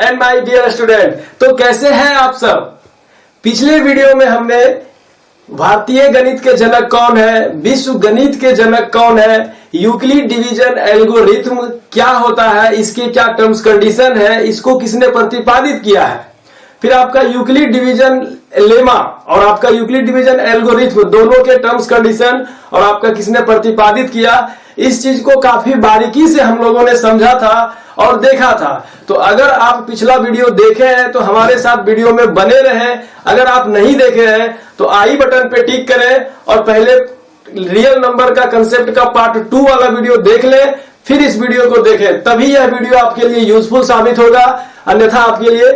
And my dear student. तो कैसे हैं आप सब। पिछले वीडियो में हमने भारतीय गणित के जनक कौन है, विश्व गणित के जनक कौन है, यूक्लिड डिवीजन एल्गोरिथम क्या होता है, इसके क्या टर्म्स कंडीशन है, इसको किसने प्रतिपादित किया है, फिर आपका यूक्लिड डिवीजन लेमा और आपका यूक्लिड डिवीजन एल्गोरिथम दोनों के टर्म्स कंडीशन और आपका किसने प्रतिपादित किया, इस चीज को काफी बारीकी से हम लोगों ने समझा था और देखा था। तो अगर आप पिछला वीडियो देखे हैं तो हमारे साथ वीडियो में बने रहें। अगर आप नहीं देखे हैं तो आई बटन पे टिक करें और पहले रियल नंबर का कंसेप्ट का पार्ट 2 वाला वीडियो देख लें, फिर इस वीडियो को देखें, तभी यह वीडियो आपके लिए यूजफुल साबित होगा, अन्यथा आपके लिए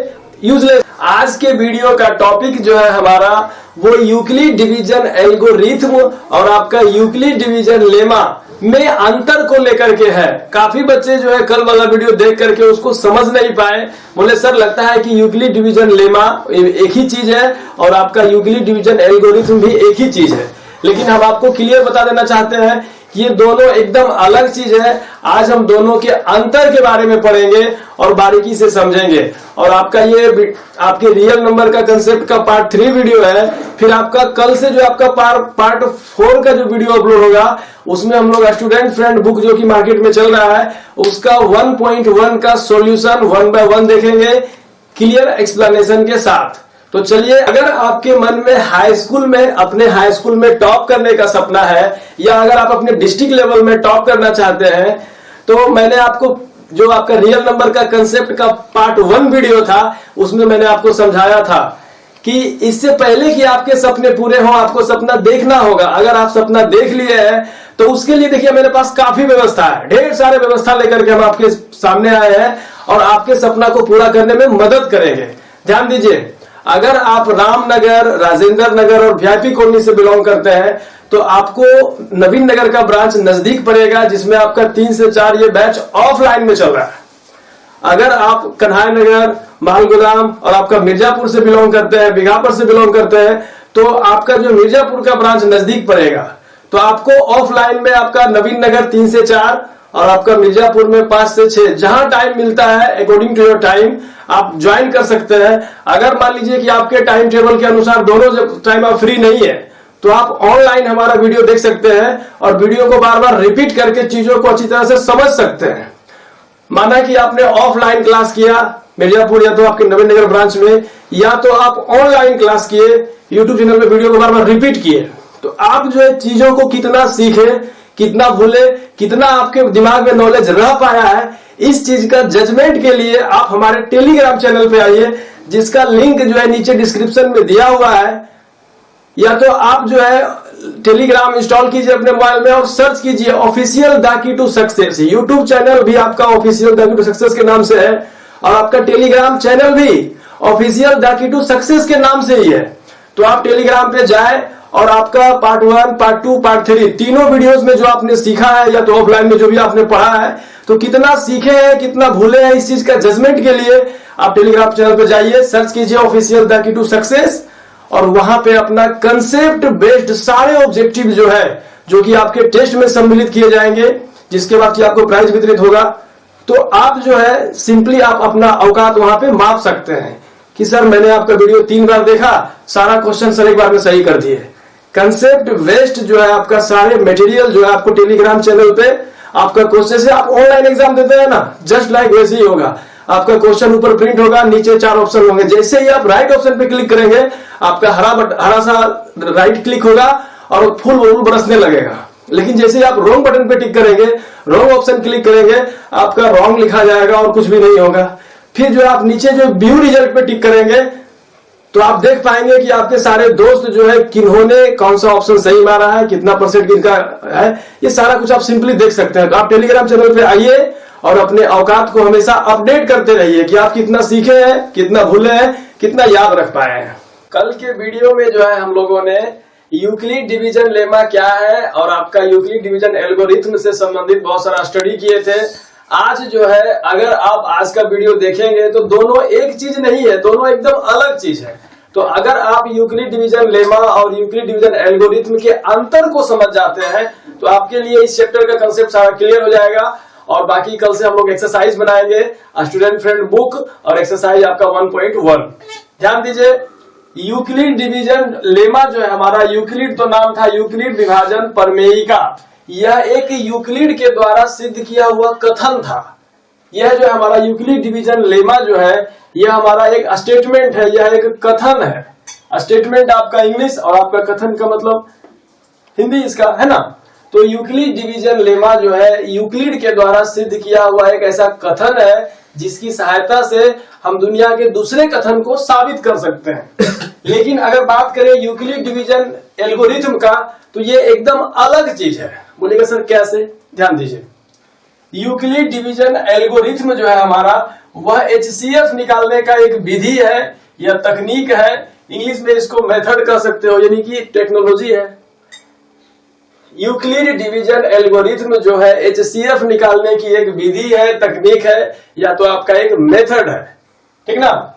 यूजलेस। आज के वीडियो का टॉपिक जो है हमारा वो यूक्लिड डिवीजन एल्गोरिथम और आपका यूक्लिड डिवीजन लेमा में अंतर को लेकर के है। काफी बच्चे जो है कल वाला वीडियो देख करके उसको समझ नहीं पाए, बोले सर लगता है कि यूक्लिड डिवीजन लेमा एक ही चीज है और आपका यूक्लिड डिवीजन एल्गोरिथम भी एक ही चीज है। लेकिन हम आपको क्लियर बता देना चाहते हैं कि ये दोनों एकदम अलग चीज है। आज हम दोनों के अंतर के बारे में पढ़ेंगे और बारीकी से समझेंगे। और आपका ये आपके रियल नंबर का कंसेप्ट का पार्ट 3 वीडियो है। फिर आपका कल से जो आपका पार्ट 4 का जो वीडियो अपलोड होगा उसमें हम लोग स्टूडेंट फ्रेंड बुक जो कि मार्केट में चल रहा है उसका 1.1 का सॉल्यूशन 1 by 1 देखेंगे क्लियर एक्सप्लेनेशन के साथ। तो चलिए, अगर आपके मन में हाई स्कूल में अपने हाई स्कूल में टॉप करने का सपना है या अगर आप अपने डिस्ट्रिक्ट लेवल में टॉप करना चाहते हैं तो मैंने आपको जो आपका रियल नंबर का कंसेप्ट का पार्ट 1 वीडियो था उसमें मैंने आपको समझाया था कि इससे पहले कि आपके सपने पूरे हों आपको सपना देखना होगा। अगर आप सपना देख लिए हैं तो उसके लिए देखिए मेरे पास काफी व्यवस्था है, ढेर सारे व्यवस्था लेकर के हम आपके सामने आए हैं और आपके सपना को पूरा करने में मदद करेंगे। ध्यान दीजिए, अगर आप रामनगर, राजेंद्र नगर और वीआईपी कॉलोनी से बिलोंग करते हैं तो आपको नवीन नगर का ब्रांच नजदीक पड़ेगा जिसमें आपका 3 से 4 ये बैच ऑफलाइन में चल रहा है। अगर आप कन्हाई नगर, मालगोदाम और आपका मिर्जापुर से बिलोंग करते हैं, बिघापुर से बिलोंग करते हैं तो आपका जो मिर्जापुर का ब्रांच नजदीक पड़ेगा तो आपको ऑफलाइन में आपका नवीन नगर 3 से 4 और आपका मिर्जापुर में 5 से 6 जहां टाइम मिलता है अकॉर्डिंग टू योर टाइम आप ज्वाइन कर सकते हैं। अगर मान लीजिए कि आपके टाइम टेबल के अनुसार दोनों टाइम आप फ्री नहीं है तो आप ऑनलाइन हमारा वीडियो देख सकते हैं और वीडियो को बार बार रिपीट करके चीजों को अच्छी तरह से समझ सकते हैं। माना कि आपने ऑफलाइन क्लास किया मिर्जापुर या तो आपके नवीन नगर ब्रांच में, या तो आप ऑनलाइन क्लास किए यूट्यूब चैनल पे वीडियो को बार बार रिपीट किए, तो आप जो है चीजों को कितना सीखे, कितना भूले, कितना आपके दिमाग में नॉलेज रह पाया है, इस चीज का जजमेंट के लिए आप हमारे टेलीग्राम चैनल पे आइए जिसका लिंक जो है नीचे डिस्क्रिप्शन में दिया हुआ है। या तो आप जो है टेलीग्राम इंस्टॉल कीजिए अपने मोबाइल में और सर्च कीजिए official the key to success. YouTube channel भी आपका official the key to success के नाम से है और आपका टेलीग्राम चैनल भी official the key to success के नाम से ही है। तो आप टेलीग्राम पे जाए और आपका पार्ट 1, पार्ट 2, पार्ट 3 तीनों वीडियोस में जो आपने सीखा है या तो ऑफलाइन में जो भी आपने पढ़ा है तो कितना सीखे हैं, कितना भूले हैं, इस चीज का जजमेंट के लिए आप टेलीग्राम चैनल पे जाइए, सर्च कीजिए official the key to success और वहां पे अपना कंसेप्ट बेस्ड सारे ऑब्जेक्टिव जो है जो कि आपके टेस्ट में सम्मिलित किए जाएंगे, जिसके बाद कि आपको प्राइज वितरित होगा। तो आप जो है सिंपली आप अपना औकात वहां पे माप सकते हैं कि सर मैंने आपका वीडियो 3 बार देखा, सारा क्वेश्चन सर एक बार में सही कर दिए। कंसेप्ट बेस्ड जो है आपका सारे मटेरियल जो है आपको टेलीग्राम चैनल पे आपका क्वेश्चन से आप ऑनलाइन एग्जाम देते हैं ना, जस्ट लाइक वैसे ही होगा। आपका क्वेश्चन ऊपर प्रिंट होगा, नीचे 4 ऑप्शन होंगे, जैसे ही आप राइट ऑप्शन पे क्लिक करेंगे आपका हरा सा राइट क्लिक होगा और फुल बरसने लगेगा। लेकिन जैसे ही आप रॉन्ग बटन पे टिक करेंगे, रॉन्ग ऑप्शन क्लिक करेंगे, आपका रॉन्ग लिखा जाएगा और कुछ भी नहीं होगा। फिर जो आप नीचे जो व्यू रिजल्ट पे टिक करेंगे तो आप देख पाएंगे कि आपके सारे दोस्त जो है किन्होंने कौन सा ऑप्शन सही मारा है, कितना परसेंट किनका है, ये सारा कुछ आप सिंपली देख सकते हैं। तो आप टेलीग्राम चैनल पे आइए और अपने औकात को हमेशा अपडेट करते रहिए कि आप कितना सीखे हैं, कितना भूले हैं, कितना याद रख पाए हैं। कल के वीडियो में जो है हम लोगों ने यूक्लिड डिवीजन लेमा क्या है और आपका यूक्लिड डिवीजन एल्गोरिथम से संबंधित बहुत सारा स्टडी किए थे। आज जो है अगर आप आज का वीडियो देखेंगे तो दोनों एक चीज नहीं है, दोनों एकदम अलग चीज है। तो अगर आप यूक्लिड डिवीजन लेमा और यूक्लिड डिवीजन एल्गोरिथम के अंतर को समझ जाते हैं तो आपके लिए इस चैप्टर का कंसेप्ट सारा क्लियर हो जाएगा और बाकी कल से हम लोग एक्सरसाइज बनाएंगे, स्टूडेंट फ्रेंड बुक और एक्सरसाइज आपका 1.1। ध्यान दीजिए, यूक्लिड डिवीजन लेमा जो है हमारा, यूक्लिड तो नाम था, यूक्लिड विभाजन प्रमेयिका, यह एक यूक्लिड के द्वारा सिद्ध किया हुआ कथन था। यह जो हमारा यूक्लिड डिवीजन लेमा जो है, यह हमारा एक स्टेटमेंट है, यह एक कथन है। स्टेटमेंट आपका इंग्लिश और आपका कथन का मतलब हिंदी इसका है ना। तो यूक्लिड डिवीजन लेमा जो है यूक्लिड के द्वारा सिद्ध किया हुआ एक ऐसा कथन है जिसकी सहायता से हम दुनिया के दूसरे कथन को साबित कर सकते हैं। लेकिन अगर बात करें यूक्लिड डिवीजन एल्गोरिथम का, तो ये एकदम अलग चीज है। बोलिएगा सर कैसे? ध्यान दीजिए, यूक्लिड डिवीजन एल्गोरिथम जो है हमारा, वह HCF निकालने का एक विधि है या तकनीक है। इंग्लिश में इसको मेथड कह सकते हो, यानी कि टेक्नोलॉजी है। यूक्लिड डिवीजन एल्गोरिथम जो है HCF निकालने की एक विधि है, तकनीक है, या तो आपका एक मेथड है, ठीक ना।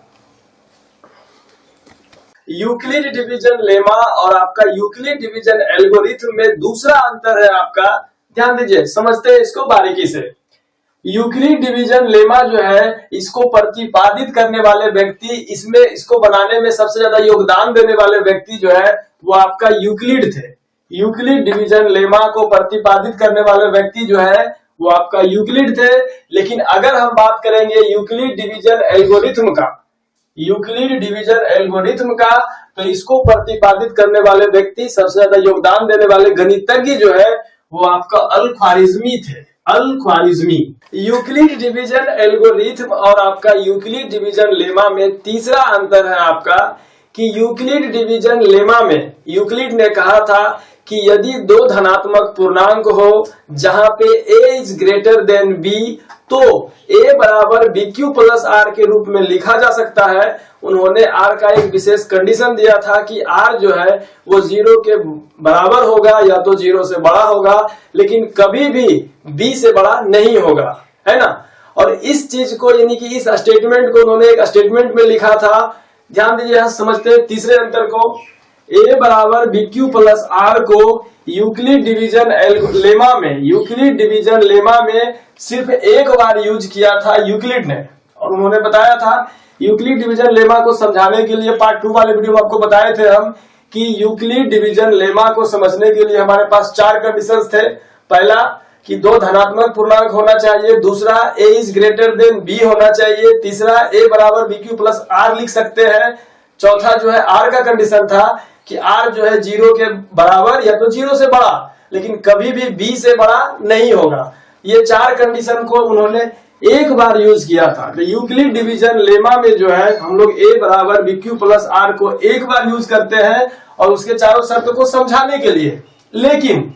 यूक्लिड डिवीजन लेमा और आपका यूक्लिड डिवीजन एल्गोरिथम में दूसरा अंतर है आपका, ध्यान दीजिए, समझते हैं इसको बारीकी से। यूक्लिड डिवीजन लेमा जो है, इसको प्रतिपादित करने वाले व्यक्ति, इसमें इसको बनाने में सबसे ज्यादा योगदान देने वाले व्यक्ति जो है वो आपका यूक्लिड थे। यूक्लिड डिवीजन लेमा को प्रतिपादित करने वाले व्यक्ति जो है वो आपका यूक्लिड थे। लेकिन अगर हम बात करेंगे यूक्लिड डिवीजन एल्गोरिथम का, यूक्लिड डिवीजन एल्गोरिथम का, तो इसको प्रतिपादित करने वाले व्यक्ति, सबसे ज्यादा योगदान देने वाले गणितज्ञ जो है वो आपका अल-ख्वारिज़मी थे, अल-ख्वारिज़मी। यूक्लिड डिवीजन एल्गोरिथम और आपका यूक्लिड डिवीजन लेमा में तीसरा अंतर है आपका कि यूक्लिड डिवीजन लेमा में यूक्लिड ने कहा था कि यदि दो धनात्मक पूर्णांक हो जहां पे a is greater than b, तो a बराबर bq प्लस r के रूप में लिखा जा सकता है। उन्होंने r का एक विशेष कंडीशन दिया था कि r जो है वो 0 के बराबर होगा या तो 0 से बड़ा होगा, लेकिन कभी भी b से बड़ा नहीं होगा, है ना। और इस चीज को, यानी कि इस स्टेटमेंट को उन्होंने एक स्टेटमेंट में लिखा था। ध्यान दीजिए, यहां समझते हैं तीसरे अंतर को। a बराबर bq प्लस r को यूक्लिड डिवीजन लेमा में, यूक्लिड डिवीजन लेमा में सिर्फ एक बार यूज किया था यूक्लिड ने। और उन्होंने बताया था, यूक्लिड डिवीजन लेमा को समझाने के लिए पार्ट 2 वाले वीडियो में आपको बताए थे हम कि यूक्लिड डिवीजन लेमा को समझने के लिए हमारे पास 4 कंडीशंस थे। पहला कि दो धनात्मक पूर्णांक होना चाहिए, दूसरा a is greater than b होना चाहिए, तीसरा a बराबर bq प्लस r लिख सकते हैं, चौथा जो है r का कंडीशन था कि r जो है 0 के बराबर या तो 0 से बड़ा, लेकिन कभी भी b से बड़ा नहीं होगा। ये 4 कंडीशन को उन्होंने एक बार यूज किया था। तो यूक्लिड डिवीजन लेमा में जो है हम लोग a बराबर bq प्लस r को एक बार यूज करते हैं और उसके चारों शर्तों को समझाने के लिए। लेकिन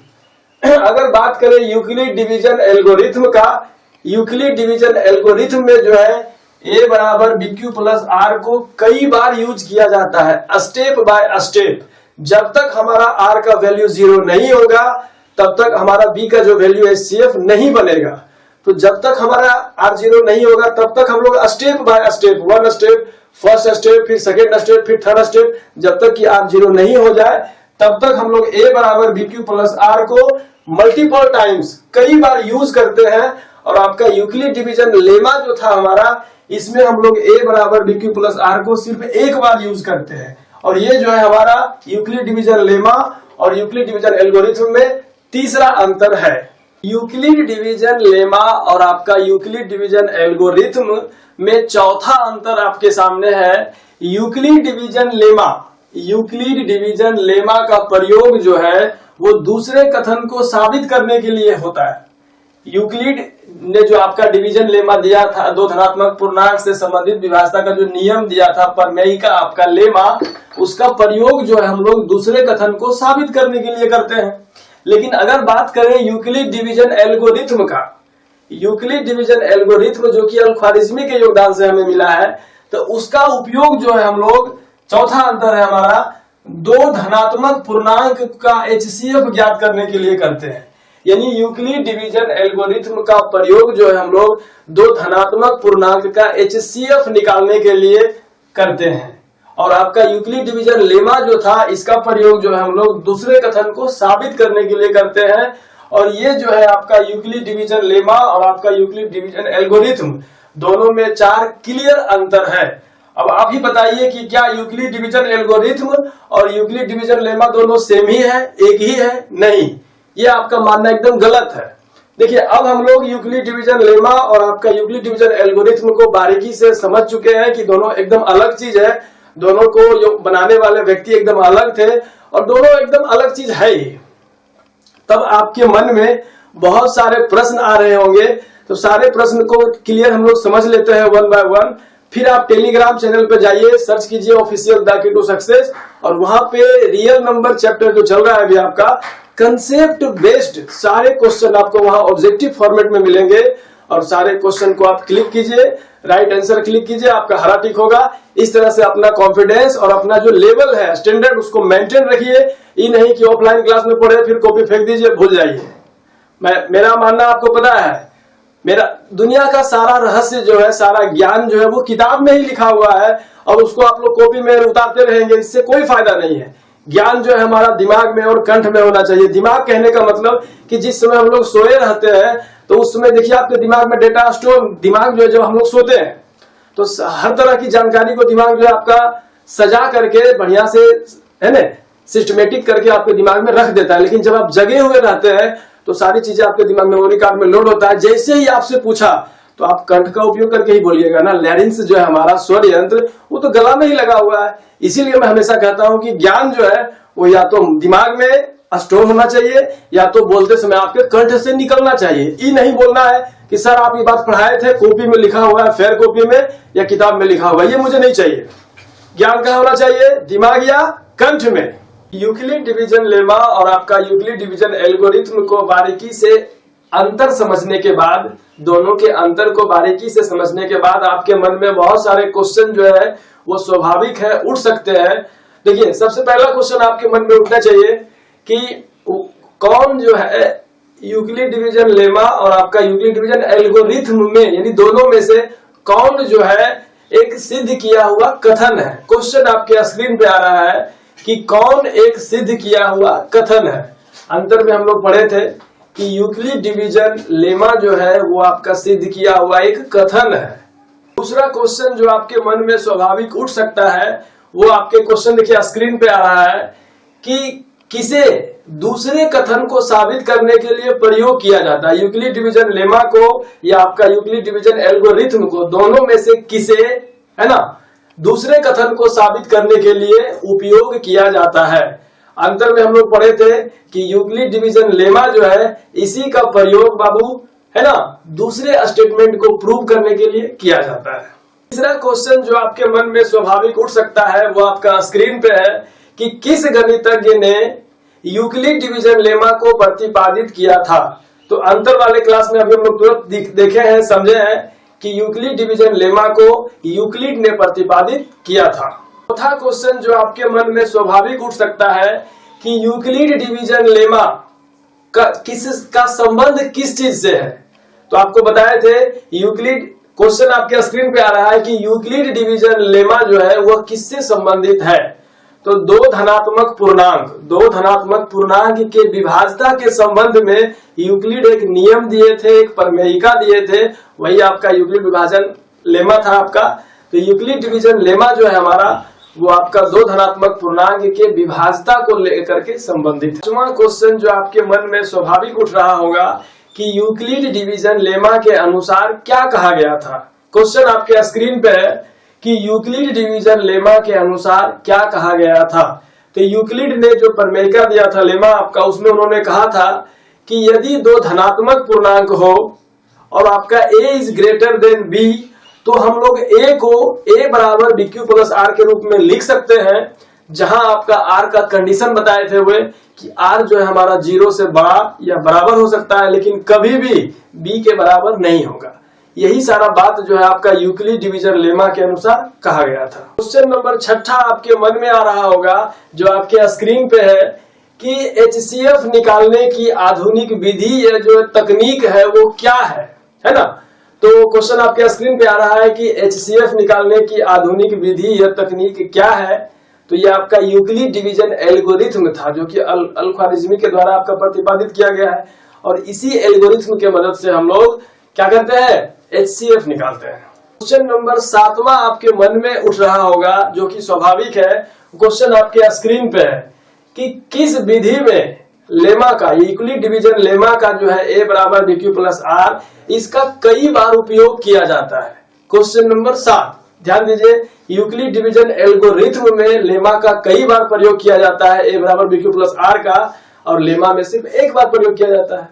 अगर बात करें यूक्लिड डिवीजन एल्गोरिथम का, यूक्लिड डिवीजन एल्गोरिथम में जो है a बराबर bq प्लस r को कई बार यूज किया जाता है, स्टेप बाय स्टेप। जब तक हमारा r का वैल्यू 0 नहीं होगा तब तक हमारा b का जो वैल्यू HCF नहीं बनेगा। तो जब तक हमारा r 0 नहीं होगा तब तक हम लोग step by step, one step, first step, फिर सेकेंड स्टेप, फिर थर्ड स्टेप, जब तक कि r 0 नहीं हो जाए तब तक हम लोग a बराबर bq प्लस r को मल्टीपल टाइम्स, कई बार यूज करते हैं। और आपका यूक्लिड डिवीजन लेमा जो था हमारा, इसमें हम लोग a बराबर bq प्लस r को सिर्फ एक बार यूज करते हैं। और ये जो है हमारा यूक्लिड डिवीजन लेमा और यूक्लिड डिवीजन एल्गोरिथम में तीसरा अंतर है। यूक्लिड डिवीजन लेमा और आपका यूक्लिड डिवीजन एल्गोरिथम में चौथा अंतर आपके सामने है। Euclid division lemma, Euclid division lemma का प्रयोग जो है वो दूसरे कथन को साबित करने के लिए होता है। यूक्लिड ने जो आपका डिवीजन लेमा दिया था, दो धनात्मक पूर्णांक से संबंधित विभाजकता का जो नियम दिया था, प्रमेयिका आपका लेमा, उसका प्रयोग जो है हम लोग दूसरे कथन को साबित करने के लिए करते हैं। लेकिन अगर बात करें यूक्लिड डिवीजन एल्गोरिथम का, यूक्लिड डिवीजन एल्गोरिथम जो कि अल-ख्वारिज़मी के योगदान से हमें मिला है, तो उसका उपयोग जो है हम लोग, चौथा अंतर है हमारा, दो धनात्मक पूर्णांक का HCF ज्ञात करने के लिए करते हैं। यानी यूक्लिड डिवीजन एल्गोरिथम का प्रयोग जो है हम लोग दो धनात्मक पूर्णांक का HCF निकालने के लिए करते हैं। और आपका यूक्लिड डिवीजन लेमा जो था, इसका प्रयोग जो है हम लोग दूसरे कथन को साबित करने के लिए करते हैं। और ये जो है आपका यूक्लिड डिवीजन लेमा और आपका यूक्लिड डिवीजन एल्गोरिथम, दोनों में 4 क्लियर अंतर है। अब आप ही बताइए कि क्या यूक्लिड डिवीजन एल्गोरिथम और यूक्लिड डिवीजन लेमा दोनों सेम ही है, एक ही है? नहीं, ये आपका मानना एकदम गलत है। देखिए, अब हम लोग यूक्लिड डिवीजन लेमा और आपका यूक्लिड डिवीजन एल्गोरिथम को बारीकी से समझ चुके हैं कि दोनों एकदम अलग चीज है, दोनों को बनाने वाले व्यक्ति एकदम अलग थे और दोनों एकदम अलग चीज है ही। तब आपके मन में बहुत सारे प्रश्न आ रहे होंगे, तो सारे प्रश्न को क्लियर हम लोग समझ लेते हैं वन बाय वन। फिर आप टेलीग्राम चैनल पे जाइए, सर्च कीजिए official the key to success, और वहां पे रियल नंबर चैप्टर जो चल रहा है अभी आपका कंसेप्ट बेस्ड सारे क्वेश्चन आपको वहां ऑब्जेक्टिव फॉर्मेट में मिलेंगे। और सारे क्वेश्चन को आप क्लिक कीजिए, राइट आंसर क्लिक कीजिए, आपका हरा टिक होगा। इस तरह से अपना कॉन्फिडेंस और अपना जो लेवल है स्टैंडर्ड उसको मेंटेन रखिए। ये नहीं कि ऑफलाइन क्लास में पढ़े फिर कॉपी फेंक दीजिए, भूल जाइए। मेरा मानना आपको पता है, मेरा दुनिया का सारा रहस्य जो है, सारा ज्ञान जो है वो किताब में ही लिखा हुआ है, और उसको आप लोग कॉपी में उतारते रहेंगे, इससे कोई फायदा नहीं है। ज्ञान जो है हमारा दिमाग में और कंठ में होना चाहिए। दिमाग कहने का मतलब कि जिस समय हम लोग सोए रहते हैं तो उस समय देखिए आपके दिमाग में डेटा स्टोर, दिमाग जो है जब हम लोग सोते हैं तो हर तरह की जानकारी को दिमाग जो है आपका सजा करके बढ़िया से, है ना, सिस्टमेटिक करके आपके दिमाग में रख देता है। लेकिन जब आप जगे हुए रहते हैं तो सारी चीजें आपके दिमाग मेमोरी कार्ड में लोड होता है। जैसे ही आपसे पूछा तो आप कंठ का उपयोग करके ही बोलिएगा ना। लैरिंक्स जो है हमारा स्वर यंत्र, वो तो गला में ही लगा हुआ है। इसीलिए मैं हमेशा कहता हूं कि ज्ञान जो है वो या तो दिमाग में स्टोर होना चाहिए या तो बोलते समय आपके कंठ से निकलना चाहिए। ये नहीं बोलना है कि सर आप ये बात पढ़ाए थे, कॉपी में लिखा हुआ है, फेयर कॉपी में या किताब में लिखा हुआ है, ये मुझे नहीं चाहिए। ज्ञान कहाँ होना चाहिए? दिमाग या कंठ में। यूक्लिड डिवीजन लेमा और आपका यूक्लिड डिवीजन एल्गोरिथम को बारीकी से अंतर समझने के बाद, दोनों के अंतर को बारीकी से समझने के बाद आपके मन में बहुत सारे क्वेश्चन जो है वो स्वाभाविक है, उठ सकते हैं। देखिए, सबसे पहला क्वेश्चन आपके मन में उठना चाहिए कि कौन जो है यूक्लिड डिवीजन लेमा और आपका यूक्लिड डिवीजन एल्गोरिथम में, यानी दोनों में से कौन जो है एक सिद्ध किया हुआ कथन है। क्वेश्चन आपके स्क्रीन पे आ रहा है कि कौन एक सिद्ध किया हुआ कथन है। अंतर में हम लोग पढ़े थे कि यूक्लिड डिवीजन लेमा जो है वो आपका सिद्ध किया हुआ एक कथन है। दूसरा क्वेश्चन जो आपके मन में स्वाभाविक उठ सकता है वो आपके क्वेश्चन देखिए स्क्रीन पे आ रहा है कि किसे दूसरे कथन को साबित करने के लिए प्रयोग किया जाता है। यूक्लिड डिवीजन लेमा को या आपका यूक्लिड डिवीजन एल्गोरिथम को, दोनों में से किसे, है ना, दूसरे कथन को साबित करने के लिए उपयोग किया जाता है। अंतर में हम लोग पढ़े थे कि यूक्लिड डिवीजन लेमा जो है इसी का प्रयोग बाबू, है ना, दूसरे स्टेटमेंट को प्रूव करने के लिए किया जाता है। तीसरा क्वेश्चन जो आपके मन में स्वाभाविक उठ सकता है वो आपका स्क्रीन पे है कि किस गणितज्ञ ने यूक्लिड डिवीजन लेमा को प्रतिपादित किया था। तो अंतर वाले क्लास में अभी हम लोग तुरंत देखे हैं, समझे हैं कि यूक्लिड डिवीजन लेमा को यूक्लिड ने प्रतिपादित किया था। चौथा क्वेश्चन जो आपके मन में स्वाभाविक उठ सकता है कि यूक्लिड डिवीजन लेमा का संबंध किस चीज से है। तो आपको बताए थे पूर्णांक, क्वेश्चन आपके स्क्रीन पे आ रहा है कि यूक्लिड डिवीजन लेमा जो है वह किससे संबंधित है। तो दो धनात्मक पूर्णांक के विभाज्यता के संबंध में यूक्लिड एक नियम दिए थे, एक प्रमेयिका दिए थे, वही आपका यूक्लिड विभाजन लेमा था आपका। तो यूक्लिड डिवीजन लेमा जो है हमारा वो आपका दो धनात्मक पूर्णांक के विभाज्यता को लेकर के संबंधित है। पांचवा क्वेश्चन जो आपके मन में स्वाभाविक उठ रहा होगा कि यूक्लिड डिवीजन लेमा के अनुसार क्या कहा गया था। क्वेश्चन आपके स्क्रीन पे है कि यूक्लिड डिवीजन लेमा के अनुसार क्या कहा गया था। तो यूक्लिड ने जो प्रमेयिका दिया था लेमा आपका, उसमें उन्होंने कहा था कि यदि दो धनात्मक पूर्णांक हो और आपका a is greater than b, तो हम लोग a को a बराबर bq प्लस r के रूप में लिख सकते हैं, जहां आपका r का कंडीशन बताए थे हुए कि r जो है हमारा 0 से बड़ा या बराबर हो सकता है, लेकिन कभी भी b के बराबर नहीं होगा। यही सारा बात जो है आपका यूक्लिड डिवीजन लेमा के अनुसार कहा गया था। क्वेश्चन नंबर 6 आपके मन में आ रहा होगा जो आपके स्क्रीन पे है कि HCF निकालने की आधुनिक विधि या जो तकनीक है वो क्या है ना। तो क्वेश्चन आपके स्क्रीन पे आ रहा है कि HCF निकालने की आधुनिक विधि या तकनीक क्या है। तो ये आपका यूक्लिड डिवीजन एल्गोरिथम था जो कि अल-ख्वारिज़मी के द्वारा आपका प्रतिपादित किया गया है। और इसी एल्गोरिथम के मदद से हम लोग क्या करते हैं, HCF निकालते हैं। क्वेश्चन नंबर 7वां आपके मन में उठ रहा होगा, जो कि स्वाभाविक है। क्वेश्चन आपके स्क्रीन पे है कि किस विधि में लेमा का, यूक्लिड डिवीजन लेमा का जो है A बराबर BQ प्लस R, इसका कई बार उपयोग किया जाता है। क्वेश्चन नंबर 7 ध्यान दीजिए, यूक्लिड डिवीजन एल्गोरिथम में लेमा का कई बार प्रयोग किया जाता है A बराबर BQ प्लस R का, और लेमा में सिर्फ एक बार प्रयोग किया जाता है।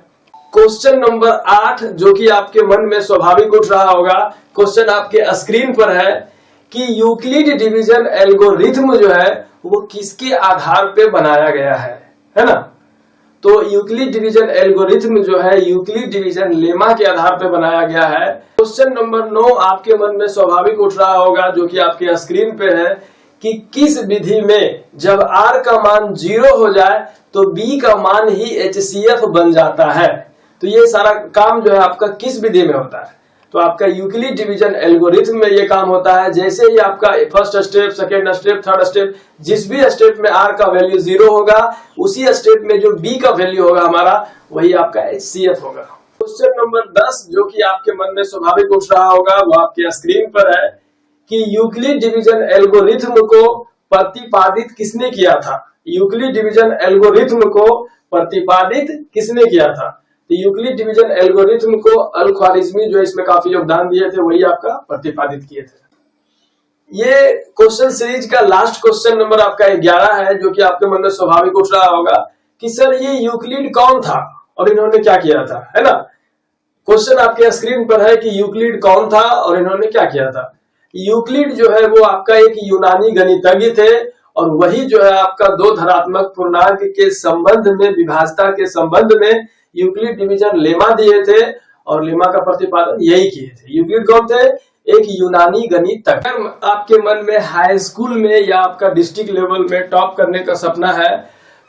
क्वेश्चन नंबर 8 जो कि आपके मन में स्वाभाविक उठ रहा होगा, क्वेश्चन आपके स्क्रीन पर है कि यूक्लिड डिवीजन एल्गोरिथम जो है वो किसके आधार पे बनाया गया है ना। तो यूक्लिड डिवीजन एल्गोरिथम जो है यूक्लिड डिवीजन लेमा के आधार पे बनाया गया है। क्वेश्चन नंबर 9 आपके मन में स्वाभाविक उठ रहा होगा, जो कि आपके स्क्रीन पे है कि किस विधि में जब R का मान 0 हो जाए तो B का मान ही HCF बन जाता है। तो ये सारा काम जो है आपका किस विधि में होता है, तो आपका यूक्लिड डिवीजन एल्गोरिथम में ये काम होता है। जैसे ही आपका first step, second step, third step, जिस भी स्टेप में R का वैल्यू 0 होगा, उसी स्टेप में जो B का वैल्यू होगा हमारा, वही आपका HCF होगा। क्वेश्चन नंबर 10 जो कि आपके मन में स्वाभाविक उठ रहा होगा, वो आपके स्क्रीन पर है कि यूक्लिड डिवीजन एल्गोरिथम को प्रतिपादित किसने किया था। यूक्लिड डिवीजन एल्गोरिथम को प्रतिपादित किसने किया था। तो यूक्लिड डिवीजन एल्गोरिथम को अल-ख्वारिज़मी जो इसमें काफी योगदान दिए थे, वही आपका प्रतिपादित किए थे। ये क्वेश्चन सीरीज का लास्ट क्वेश्चन नंबर आपका 11 है, जो कि आपके मन में स्वाभाविक उठ रहा होगा कि सर ये यूक्लिड कौन था और इन्होंने क्या किया था, है ना। क्वेश्चन आपके स्क्रीन पर है कि यूक्लिड कौन था और इन्होंने क्या किया था। यूक्लिड जो है वो आपका एक यूनानी गणितज्ञ थे, और वही जो है आपका दो धनात्मक पूर्णांक के संबंध में, विभाजता के संबंध में यूक्लिड डिवीजन लेमा दिए थे और लेमा का प्रतिपादन यही किए थे। यूक्लिड कौन थे, एक यूनानी गणितज्ञ। आपके मन में हाई स्कूल में या आपका डिस्ट्रिक्ट लेवल में टॉप करने का सपना है,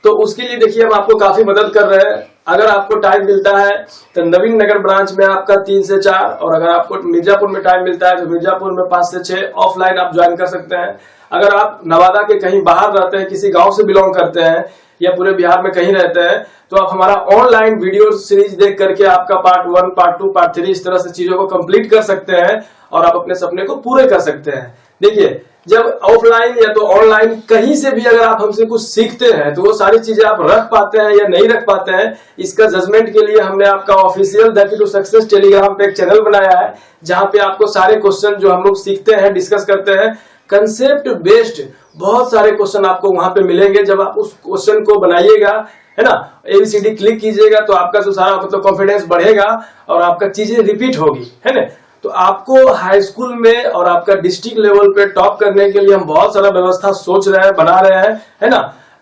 तो उसके लिए देखिए हम आपको काफी मदद कर रहे हैं। अगर आपको टाइम मिलता है तो नवीन नगर ब्रांच में आपका 3 से 4, और अगर आपको मिर्जापुर में टाइम मिलता है तो मिर्जापुर में 5 से 6 ऑफलाइन आप ज्वाइन कर सकते हैं। अगर आप नवादा के कहीं बाहर रहते हैं, किसी गांव से बिलोंग करते हैं या पूरे बिहार में कहीं रहते हैं, तो आप हमारा ऑनलाइन वीडियो सीरीज देख करके आपका पार्ट 1, पार्ट 2, पार्ट 3 इस तरह से चीजों को कंप्लीट कर सकते हैं और आप अपने सपने को पूरे कर सकते हैं। देखिए, जब ऑफलाइन या तो ऑनलाइन कहीं से भी अगर आप हमसे कुछ सीखते हैं तो वो सारी चीजें आप रख पाते हैं या नहीं रख पाते हैं, इसका जजमेंट के लिए हमने आपका official the key to success Telegram पे एक चैनल बनाया है, जहां पे आपको सारे क्वेश्चन जो हम लोग सीखते हैं, डिस्कस करते हैं, कंसेप्ट बेस्ड बहुत सारे क्वेश्चन आपको वहां पे मिलेंगे। जब आप उस क्वेश्चन को बनाइएगा, है ना, ABCD क्लिक कीजिएगा, तो आपका जो सारा मतलब कॉन्फिडेंस बढ़ेगा और आपका चीजें रिपीट होगी, है ना। तो आपको हाई स्कूल में और आपका डिस्ट्रिक्ट लेवल पे टॉप करने के लिए हम बहुत सारा व्यवस्था सोच रहे हैं, बना रहे हैं, है ना।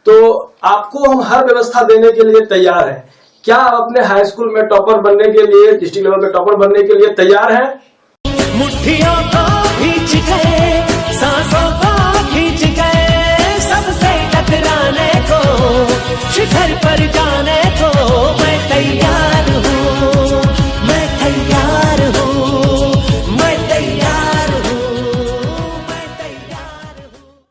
तो आपको हम हर व्यवस्था देने के लिए तैयार हैं। क्या आप अपने हाई स्कूल में टॉपर बनने के लिए, डिस्ट्रिक्ट लेवल में टॉपर बनने के लिए तैयार हैं? मुट्ठियों को खींच गए, सांसों को खींच गए, सबसे टकराने को, शिखर पर जाने